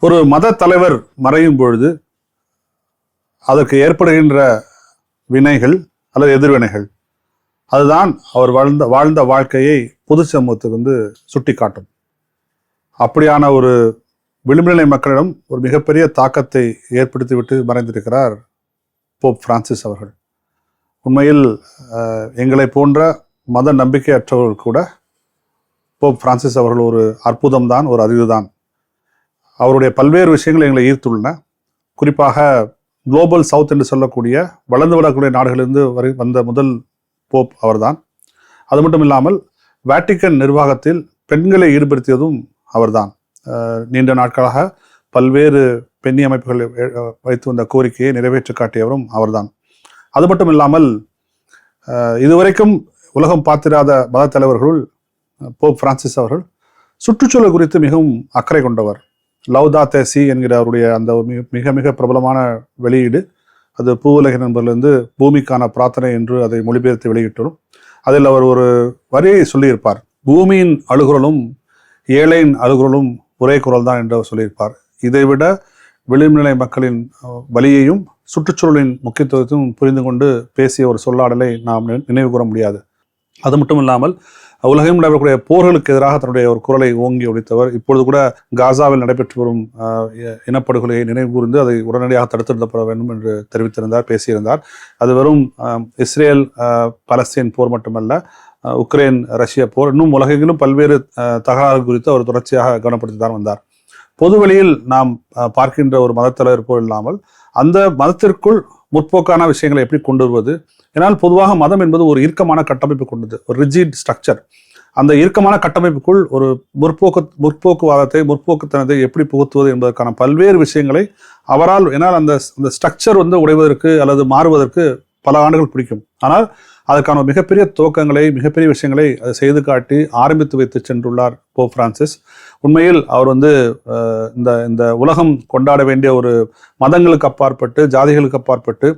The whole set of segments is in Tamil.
ஒரு மத தலைவர் மறையும் பொழுது அதற்கு ஏற்படுகின்ற வினைகள் அல்லது எதிர்வினைகள் அதுதான் அவர் வாழ்ந்த வாழ்க்கையை பொது சமூகத்துக்கு சுட்டி காட்டும். அப்படியான ஒரு விளிம்புநிலை மக்களிடம் ஒரு மிகப்பெரிய தாக்கத்தை ஏற்படுத்திவிட்டு மறைந்திருக்கிறார் போப் பிரான்சிஸ் அவர்கள். உண்மையில் எங்களை போன்ற மத நம்பிக்கையற்றவர்கள் கூட போப் பிரான்சிஸ் அவர்கள் ஒரு அற்புதம்தான், ஒரு அறிவுதான். அவருடைய பல்வேறு விஷயங்கள் எங்களை ஈர்த்துள்ளன. குறிப்பாக குளோபல் சவுத் என்று சொல்லக்கூடிய வளர்ந்து வரக்கூடிய நாடுகளிலிருந்து வந்த முதல் போப் அவர்தான். அது மட்டும் இல்லாமல் வேட்டிக்கன் நிர்வாகத்தில் பெண்களை ஈடுபடுத்தியதும் அவர்தான். நீண்ட நாட்களாக பல்வேறு பெண்ணி அமைப்புகள் வைத்து வந்த கோரிக்கையை நிறைவேற்றி காட்டியவரும் அவர்தான். அது மட்டும் இல்லாமல் இதுவரைக்கும் உலகம் பார்த்திராத மத தலைவர்களுள் போப் பிரான்சிஸ் அவர்கள் சுற்றுச்சூழல் குறித்து மிகவும் அக்கறை கொண்டவர். லவ்தாத்தே சி என்கிற அவருடைய அந்த மிக மிக பிரபலமான வெளியீடு, அது பூவுலக நண்பர்லேருந்து பூமிக்கான பிரார்த்தனை என்று அதை மொழிபெயர்த்து வெளியிட்டோம். அதில் அவர் ஒரு வரியை சொல்லியிருப்பார். பூமியின் அழுகுரலும் ஏழையின் அழுகுரலும் ஒரே குரல் தான் என்று அவர் சொல்லியிருப்பார். இதைவிட விளிம்புநிலை மக்களின் வலியையும் சுற்றுச்சூழலின் முக்கியத்துவத்தையும் புரிந்து கொண்டு பேசிய ஒரு சொல்லாடலை நாம் நினைவு கூற முடியாது. அது மட்டும் இல்லாமல் உலகம் நடைபெறக்கூடிய போர்களுக்கு எதிராக தன்னுடைய ஒரு குரலை ஓங்கி ஒழித்தவர். இப்பொழுது கூட காசாவில் நடைபெற்று வரும் இனப்படுகொலையை நினைவு கூர்ந்து அதை உடனடியாக தடுத்து நிறுத்தப்பட வேண்டும் என்று தெரிவித்திருந்தார், பேசியிருந்தார். அது வெறும் இஸ்ரேல் பலஸ்தீன் போர் மட்டுமல்ல, உக்ரைன் ரஷ்ய போர், இன்னும் உலகெங்கிலும் பல்வேறு தகராறு குறித்து அவர் தொடர்ச்சியாக கவனப்படுத்தி தான் வந்தார். பொதுவெளியில் நாம் பார்க்கின்ற ஒரு மதத்தலைவர் போல் இல்லாமல் அந்த மதத்திற்குள் முற்போக்கான விஷயங்களை எப்படி கொண்டு வருவது. ஏன்னால் பொதுவாக மதம் என்பது ஒரு இறுக்கமான கட்டமைப்பு கொண்டது, ஒரு ரிஜிட் ஸ்ட்ரக்சர். அந்த இறுக்கமான கட்டமைப்புக்குள் ஒரு முற்போக்குவாதத்தை முற்போக்குத்தனத்தை எப்படி புகுத்துவது என்பதற்கான பல்வேறு விஷயங்களை அவரால், ஏன்னால் அந்த ஸ்ட்ரக்சர் உடைவதற்கு அல்லது மாறுவதற்கு பல ஆண்டுகள் பிடிக்கும். ஆனால் அதற்கான மிகப்பெரிய துவக்கங்களை, மிகப்பெரிய விஷயங்களை அதை செய்து காட்டி ஆரம்பித்து வைத்து சென்றுள்ளார் போப் பிரான்சிஸ். உண்மையில் அவர் இந்த உலகம் கொண்டாட வேண்டிய ஒரு மதங்களுக்கு அப்பாற்பட்டு, ஜாதிகளுக்கு அப்பாற்பட்டு,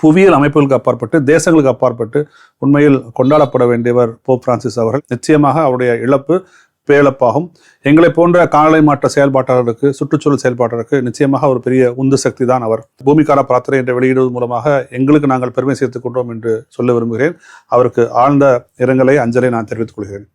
புவியியல் அமைப்புகளுக்கு அப்பாற்பட்டு, தேசங்களுக்கு அப்பாற்பட்டு உண்மையில் கொண்டாடப்பட வேண்டியவர் போப் பிரான்சிஸ் அவர்கள். நிச்சயமாக அவருடைய இழப்பு பேழப்பாகும். எங்களை போன்ற காலநிலை மாற்ற செயல்பாட்டாளருக்கு, சுற்றுச்சூழல் செயல்பாட்டாளருக்கு நிச்சயமாக ஒரு பெரிய உந்து சக்தி தான் அவர். பூமிக்கான பிரார்த்தனை என்ற வெளியிடுவது மூலமாக எங்களுக்கு நாங்கள் பெருமை சேர்த்துக் கொண்டோம் என்று சொல்ல விரும்புகிறேன். அவருக்கு ஆழ்ந்த இரங்கலை, அஞ்சலை நான் தெரிவித்துக் கொள்கிறேன்.